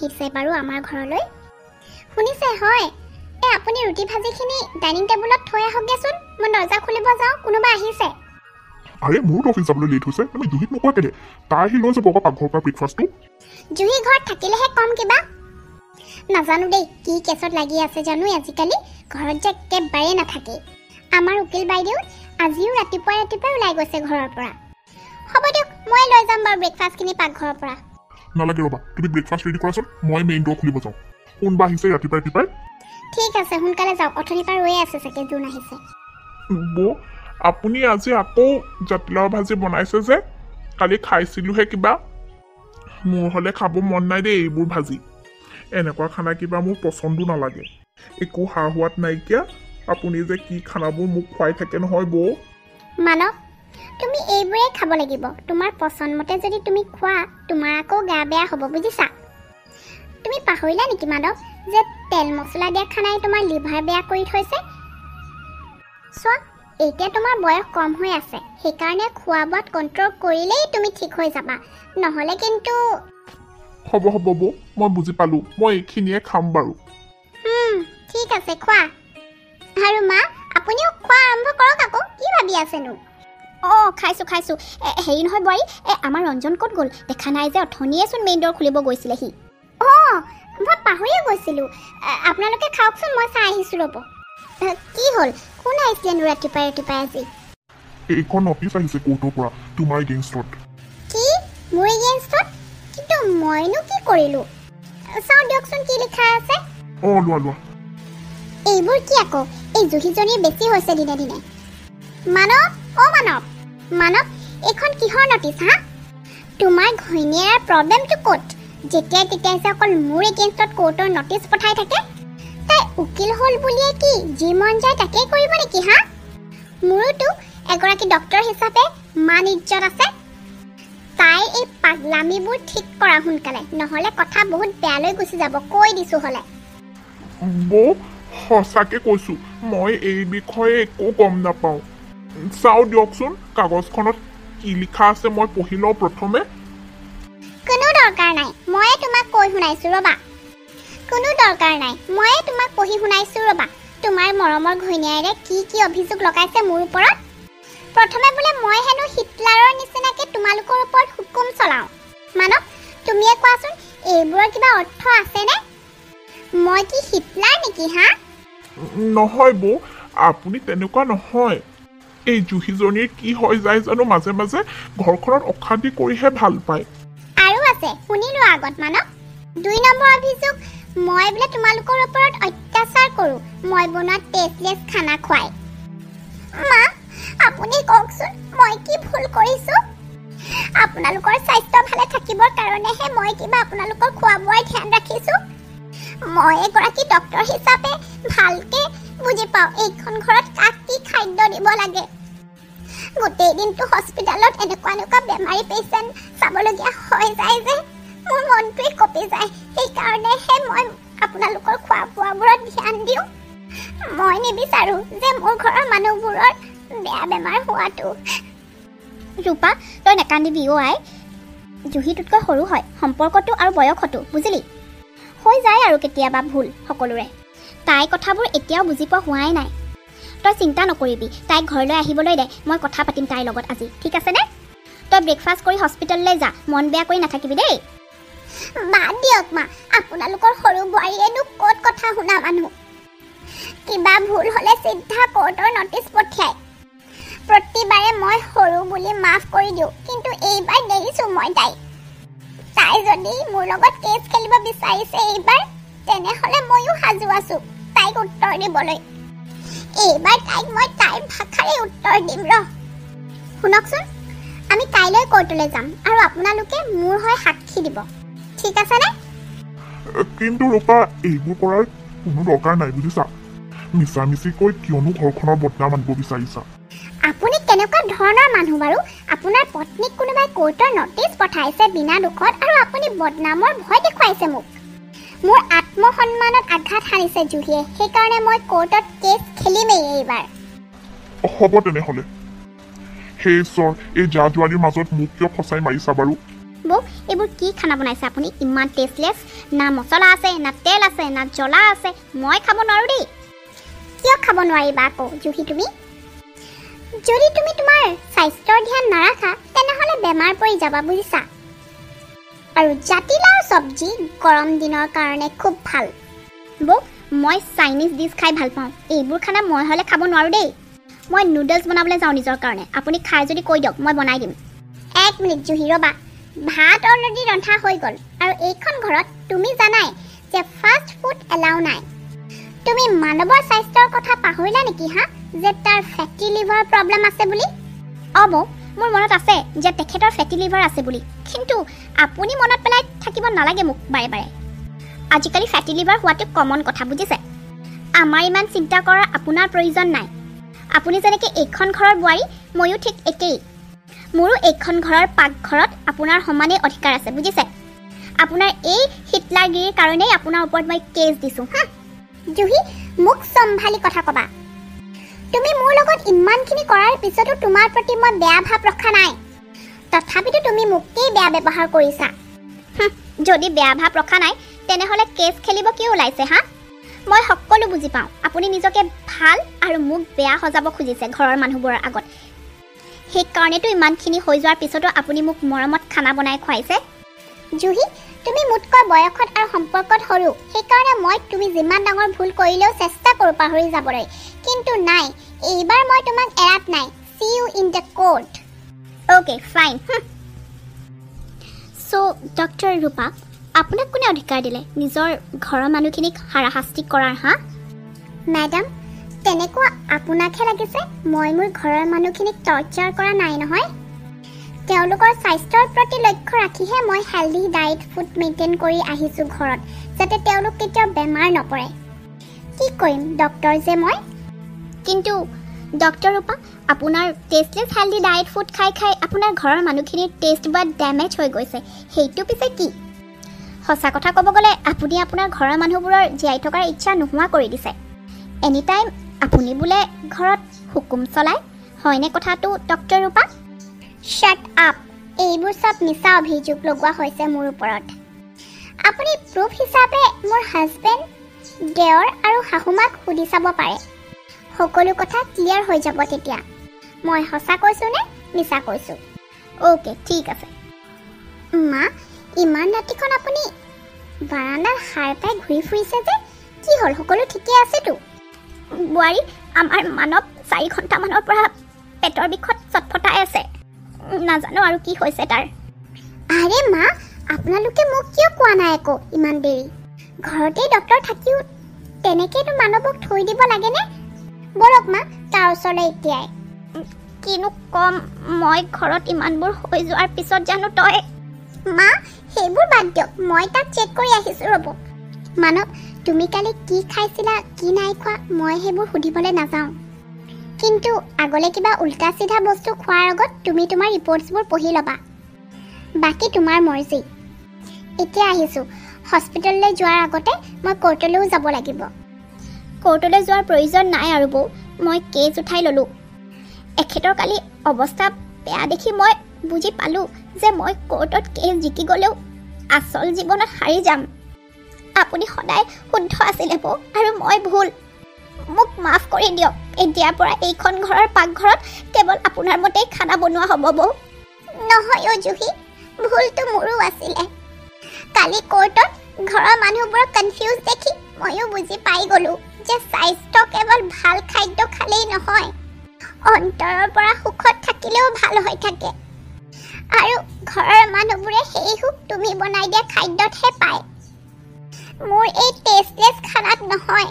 আহিছে বাৰু আমাৰ ঘৰলৈ শুনিছে হয় আপুনি ৰুটি ভাজিখিনি ডাইনিং টেবুলত থৈ আহকগেচোন মই দৰ্জা খুলিব যাওঁ কোনোবা আহিছে আৰে মোৰো অফিচ যাবলৈ লেট হৈছে তুমি জুহিক নোকোৱা কেলে তাই আহি লৈ যাব আকৌ পাকঘৰৰ পৰা ব্ৰেকফাষ্টটো জুহি ঘৰত থাকিলেহে কম কিবা নাজানো দেই কি কেছত লাগি আছে জানো আজিকালি ঘৰত যে একেবাৰে নাথাকে আমাৰ উকিল বাইদেউ আজিও ৰাতিপুৱাই ওলাই গৈছে ঘৰৰ পৰা হ'ব দিয়ক মই লৈ যাম বাৰু ব্ৰেকফাষ্টখিনি পাকঘৰৰ পৰা নালাগে ৰ'বা তুমি ব্ৰেকফাষ্ট ৰেডি কৰাচোন মই মেইন ডোৰ খুলিব যাওঁ কোনবা আহিছে ৰাতিপুৱাই ঠিক আছে সোনকালে যাওক অথনিৰ পৰা ৰৈ আছে চাগে যোন আহিছে বৌ আপুনি আজি আকৌ জাতিলাও ভাজি বনাইছে যে কালি খাইছিলোহে কিবা মোৰ হ'লে খাব মন নাই দেই এইবোৰ ভাজি এনেকুৱা খানা কিবা মোৰ পচন্দো নালাগে একো সা সোৱাদ নাইকিয়া আপুনি যে কি খানাবোৰ মোক খুৱাই থাকে নহয় বৌ মানৱ তুমি এইবোৰে খাব লাগিব তোমাৰ পছন্দ মতে যদি তুমি খোৱা তোমাৰ আকৌ গা বেয়া হ'ব বুজিছা তুমি পাহৰিলা নেকি মানৱ যে তেল মছলা দিয়া খানাই তোমাৰ লিভাৰ বেয়া কৰি থৈছে চোৱা এতিয়া তোমাৰ বয়স কম হৈ আছে সেইকাৰণে খোৱা বোৱাত কণ্ট্ৰল কৰিলেই তুমি ঠিক হৈ যাবা নহ'লে কিন্তু হ'ব বৌ মই বুজি পালোঁ মই এইখিনিয়ে খাম বাৰু ঠিক আছে খোৱা আৰু মা আপুনিও খোৱা আৰম্ভ কৰক আকৌ কি ভাবি আছেনো খাইছোঁ হেৰি নহয় বোৱাৰী আমাৰ ৰঞ্জন ক'ত গ'ল দেখা নাই যে অথনিয়েচোন মেইন ডোৰ খুলিব গৈছিলে সি মই পাহৰিয়ে গৈছিলোঁ আপোনালোকে খাওকচোন মই চাই আহিছোঁ ৰ'ব কি হ'ল কোন আহিছিলেনো ৰাতিপুৱাই আজি এইখন নটিচ আহিছে কোৰ্টৰ পৰা তোমাৰ এগেইনষ্টত কি মোৰ এগেইনষ্টত কিন্তু মইনো কি কৰিলোঁ চাওঁ দিয়কচোন কি লিখা আছে লোৱা এইবোৰ কি আকৌ এই জুহিজনীৰ বেছি হৈছে দিনে দিনে মানৱ এইখন কিহৰ নটিচ হা তোমাৰ ঘৈণীয়েৰ প্ৰব্লেমটো ক'ত যেতিয়াই তেতিয়াই যে অকল মোৰ এগেইনষ্টত কোৰ্টৰ নটিচ পঠাই থাকে তাই উকিল হ'ল বুলিয়ে কি যি মন যায় তাকেই কৰিব নেকি হা মোৰোতো এগৰাকী ডক্তৰ হিচাপে মান ইজ্জত আছে তাইৰ এই পাগলামিবোৰ ঠিক কৰা সোনকালে নহ'লে কথা বহুত বেয়ালৈ গুচি যাব কৈ দিছোঁ হ'লে বৌ সঁচাকে কৈছোঁ মই এই বিষয়ে একো গম নাপাওঁ চাওঁ দিয়কচোন কাগজখনত কি লিখা আছে মই পঢ়ি লওঁ প্ৰথমে কোনো দৰকাৰ নাই ময়ে তোমাক কৈ শুনাইছোঁ ৰ'বা তোমাৰ মৰমৰ ঘৈণীয়েৰে কি অভিযোগ লগাইছে মোৰ ওপৰত প্ৰথমে বোলে মই হেনো হিটলাৰৰ নিচিনাকে তোমালোকৰ ওপৰত হুকুম চলাওঁ মানৱ তুমিয়ে কোৱাচোন এইবোৰৰ কিবা অৰ্থ আছেনে মই কি হিটলাৰ নেকি হা নহয় বৌ আপুনি তেনেকুৱা নহয় এই জুহিজনীৰ কি হৈ যায় জানো মাজে মাজে ঘৰখনত অশান্তি কৰিহে ভাল পায় আৰু আছে শুনিলো আগত মানৱ 2 নম্বৰ অভিযোগ মই বোলে তোমালোকৰ ওপৰত অত্যাচাৰ কৰোঁ মই বনোৱা টেষ্টলেছ খানা খুৱাই মা আপুনি কওকচোন মই কি ভুল কৰিছোঁ আপোনালোকৰ স্বাস্থ্য ভালে থাকিবৰ কাৰণেহে মই কিবা আপোনালোকৰ খোৱা বোৱাৰ ধ্যান ৰাখিছোঁ মই এগৰাকী ডক্তৰ হিচাপে ভালকে বুজি পাওঁ এইখন ঘৰত কাক কি খাদ্য দিব লাগে গোটেই দিনটো হস্পিটেলত এনেকুৱা বেমাৰী পেচেণ্ট চাবলগীয়া হৈ যায় যে মোৰ মনটোৱে কঁপি যায় সেইকাৰণেহে মই আপোনালোকৰ খোৱা বোৱাবোৰত ধ্যান দিওঁ মই নিবিচাৰোঁ যে মোৰ ঘৰৰ মানুহবোৰৰ বেয়া বেমাৰ হোৱাটো ৰূপা তই নেকান্দিবি আই জুহিটোতকৈ সৰু হয় সম্পৰ্কটো আৰু বয়সতো বুজিলি হৈ যায় আৰু কেতিয়াবা ভুল সকলোৰে তাই কথাবোৰ এতিয়াও বুজি পোৱা হোৱাই নাই তই চিন্তা নকৰিবি তাইক ঘৰলৈ আহিবলৈ দে মই কথা পাতিম তাইৰ লগত আজি ঠিক আছেনে তই ব্ৰেকফাষ্ট কৰি হস্পিটেললৈ যা মন বেয়া কৰি নাথাকিবি দেই বাদ দিয়ক মা আপোনালোকৰ সৰু বোৱাৰীয়েনো ক'ত কথা শুনা মানুহ কিবা ভুল হ'লে চিধা কোৰ্টৰ নটিচ পঠিয়াই প্ৰতিবাৰে মই সৰু বুলি মাফ কৰি দিওঁ কিন্তু এইবাৰ দেখিছোঁ মই তাই যদি মোৰ লগত কেছ খেলিব বিচাৰিছে এইবাৰ তেনেহ'লে ময়ো সাজু আছোঁ তাইক উত্তৰ দিবলৈ এইবাৰ তাইক মই তাইৰ ভাষাৰে উত্তৰ দিম শুনকচোন আমি কাইলৈ কোৰ্টলৈ যাম আৰু আপোনালোকে মোৰ হৈ সাক্ষী দিব ঠিক আছেনে কিন্তু ৰূপা এইবোৰ কৰাৰ কোনো দৰকাৰ নাই বুজিছা মিছামিছিকৈ কিয়নো ঘৰখনৰ বদনাম আনিব বিচাৰিছা আপুনি কেনেকুৱা ধৰণৰ মানুহ বাৰু আপোনাৰ পত্নীক কোনোবাই কোৰ্টৰ নটিচ পঠাইছে বিনা দুখত আৰু আপুনি বদনামৰ ভয় দেখুৱাইছে মোক মোৰ আত্মসন্মানত আঘাত হানিছে জুহিয়ে সেইকাৰণে মই কোৰ্টত কেছ খেলিমেই এইবাৰ হ'ব তেনেহ'লে হে ঈশ্বৰ এই জা জোৱালীৰ মাজত মোক কিয় ফচাই মাৰিছা বাৰু বৌ এইবোৰ কি খানা বনাইছে আপুনি ইমান টেষ্টলেছ না মছলা আছে না তেল আছে না জ্বলা আছে মই খাব নোৱাৰোঁ দেই কিয় খাব নোৱাৰিবা আকৌ জুহি তুমি যদি তুমি তোমাৰ স্বাস্থ্যৰ ধ্যান নাৰাখা তেনেহ'লে বেমাৰ পৰি যাবা বুজিছা আৰু জাতিলাও চব্জি গৰম দিনৰ কাৰণে খুব ভাল বৌ মই চাইনিজ ডিছ খাই ভাল পাওঁ এইবোৰ খানা মই হ'লে খাব নোৱাৰোঁ দেই মই নুডলছ বনাবলৈ যাওঁ নিজৰ কাৰণে আপুনি খাই যদি কৈ দিয়ক মই বনাই দিম 1 মিনিট জুহি ৰ'বা ভাত অলৰেডি ৰন্ধা হৈ গ'ল আৰু এইখন ঘৰত তুমি জানাই যে ফাষ্ট ফুড এলাউ নাই তুমি মানৱৰ স্বাস্থ্যৰ কথা পাহৰিলা নেকি হা যে তাৰ ফেটি লিভাৰ প্ৰব্লেম আছে বুলি অব মোৰ মনত আছে যে তেখেতৰ ফেটি লিভাৰ আছে বুলি কিন্তু আপুনি মনত পেলাই থাকিব নালাগে মোক বাৰে বাৰে আজিকালি ফেটি লিভাৰ হোৱাটো কমন কথা বুজিছে আমাৰ ইমান চিন্তা কৰাৰ আপোনাৰ প্ৰয়োজন নাই আপুনি যেনেকৈ এইখন ঘৰৰ বোৱাৰী ময়ো ঠিক একেই মোৰো এইখন ঘৰৰ পাকঘৰত আপোনাৰ সমানেই অধিকাৰ আছে বুজিছে আপোনাৰ এই হিটলাৰগিৰিৰ কাৰণেই আপোনাৰ ওপৰত মই কেছ দিছোঁ হা জুহি মোক চম্ভালি কথা ক'বা তুমি মোৰ লগত ইমানখিনি কৰাৰ পিছতো তোমাৰ প্ৰতি মই বেয়া ভাৱ ৰখা নাই তথাপিতো তুমি মোকেই বেয়া ব্যৱহাৰ কৰিছা যদি বেয়া ভাৱ ৰখা নাই তেনেহ'লে কেছ খেলিব কি ওলাইছে হা মই সকলো বুজি পাওঁ আপুনি নিজকে ভাল আৰু মোক বেয়া সজাব খুজিছে ঘৰৰ মানুহবোৰৰ আগত সেইকাৰণেতো ইমানখিনি হৈ যোৱাৰ পিছতো আপুনি মোক মৰমত খানা বনাই খুৱাইছে জুহি তুমি মোতকৈ বয়সত আৰু সম্পৰ্কত সৰু সেইকাৰণে মই তুমি যিমান ডাঙৰ ভুল কৰিলেও চেষ্টা কৰোঁ পাহৰি যাবলৈ কিন্তু নাই এইবাৰ মই তোমাক এৰাত নাই see you in the court okay fine so' doctor Rupa আপোনাক কোনে অধিকাৰ দিলে নিজৰ ঘৰৰ মানুহখিনিক হাৰাশাস্তি কৰাৰ হা মেডাম তেনেকুৱা আপোনাকহে লাগিছে মই মোৰ ঘৰৰ মানুহখিনিক টৰ্চাৰ কৰা নাই নহয় তেওঁলোকৰ স্বাস্থ্যৰ প্ৰতি লক্ষ্য ৰাখিহে মই হেল্ডি ডায়েট ফুড মেইনটেইন কৰি আহিছোঁ ঘৰত যাতে তেওঁলোক কেতিয়াও বেমাৰ নপৰে কি কৰিম ডক্টৰ যে মই কিন্তু ডক্টৰ ৰূপা আপোনাৰ টেষ্টলেছ হেল্ডি ডায়েট ফুড খাই খাই আপোনাৰ ঘৰৰ মানুহখিনিৰ টেষ্ট বাড ডেমেজ হৈ গৈছে সেইটো পিছে কি সঁচা কথা ক'ব গ'লে আপুনি আপোনাৰ ঘৰৰ মানুহবোৰৰ জীয়াই থকাৰ ইচ্ছা নোহোৱা কৰি দিছে এনি টাইম আপুনি বোলে ঘৰত হুকুম চলায় হয়নে কথাটো ডক্টৰ ৰূপা শ্বাট আপ এইবোৰ চব মিছা অভিযোগ লগোৱা হৈছে মোৰ ওপৰত আপুনি প্ৰুফ হিচাপে মোৰ হাজবেণ্ড দেওৰ আৰু শাহুমাক সুধি চাব পাৰে সকলো কথা ক্লিয়াৰ হৈ যাব তেতিয়া মই সঁচা কৈছোঁ নে মিছা কৈছোঁ অ'কে ঠিক আছে মা ইমান ৰাতিখন আপুনি বাৰাণ্ডাত সাৰ পাই ঘূৰি ফুৰিছে যে কি হ'ল সকলো ঠিকে আছেতো বোৱাৰী আমাৰ মানৱ 4 ঘণ্টামানৰ পৰা পেটৰ বিষত চটফটাই আছে নাজানো আৰু কি হৈছে তাৰ আৰে মা আপোনালোকে মোক কিয় কোৱা নাই আকৌ ইমান দেৰি ঘৰতেই ডক্টৰ থাকিও তেনেকৈতো মানৱক থৈ দিব লাগেনে বলক মা তাৰ ওচৰলৈ এতিয়াই কিনো কম মই ঘৰত ইমানবোৰ হৈ যোৱাৰ পিছত জানো তই মা সেইবোৰ বাদ দিয়ক মই তাক চেক কৰি আহিছোঁ ৰ'ব মানৱ তুমি কালি কি খাইছিলা কি নাই খোৱা মই সেইবোৰ সুধিবলৈ নাযাওঁ কিন্তু আগলৈ কিবা উল্টা চিধা বস্তু খোৱাৰ আগত তুমি তোমাৰ ৰিপৰ্টছবোৰ পঢ়ি ল'বা বাকী তোমাৰ মৰ্জি এতিয়া আহিছোঁ হস্পিটেললৈ যোৱাৰ আগতে মই কোৰ্টলৈও যাব লাগিব কোৰ্টলৈ যোৱাৰ প্ৰয়োজন নাই আৰু বৌ মই কেছ উঠাই ল'লোঁ এখেতৰ কালি অৱস্থা বেয়া দেখি মই বুজি পালোঁ যে মই কোৰ্টত কেছ জিকি গ'লেও আচল জীৱনত হাৰি যাম আপুনি সদায় শুদ্ধ আছিলে বৌ আৰু মই ভুল মোক মাফ কৰি দিয়ক এতিয়াৰ পৰা এইখন ঘৰৰ পাকঘৰত কেৱল আপোনাৰ মতেই খানা বনোৱা হ'ব বৌ নহয় অ' জুহি ভুলটো মোৰো আছিলে কালি কোৰ্টত ঘৰৰ মানুহবোৰক কনফিউজ দেখি ময়ো বুজি পাই গ'লোঁ যে স্বাস্থ্য কেৱল ভাল খাদ্য খালেই নহয় অন্তৰৰ পৰা সুখত থাকিলেও ভাল হৈ থাকে আৰু ঘৰৰ মানুহবোৰে সেই সুখ তুমি বনাই দিয়া খাদ্যতহে পায় মোৰ এই টেষ্টলেছ খানাত নহয়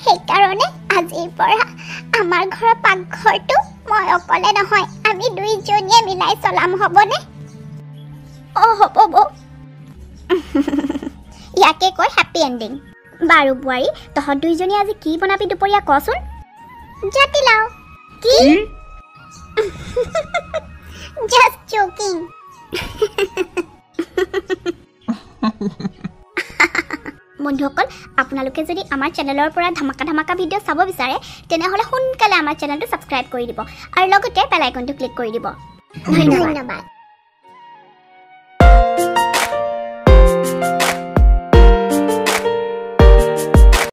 সেইকাৰণে আজিৰ পৰা আমাৰ ঘৰৰ পাকঘৰটো মই অকলে নহয় আমি দুইজনীয়ে মিলাই চলাম হ'বনে অঁ হ'ব বৌ ইয়াকে কয় হেপী এণ্ডিং বাৰু বোৱাৰী তহঁত দুইজনী আজি কি বনাবি দুপৰীয়া কচোন জাতিলাও কি জাষ্ট জোকিং বন্ধুসকল আপোনালোকে যদি আমাৰ চেনেলৰ পৰা ধামাকা ভিডিঅ' চাব বিচাৰে তেনেহ'লে সোনকালে আমাৰ চেনেলটো ছাবস্ক্ৰাইব কৰি দিব আৰু লগতে বেল আইকনটো ক্লিক কৰি দিব ধন্যবাদ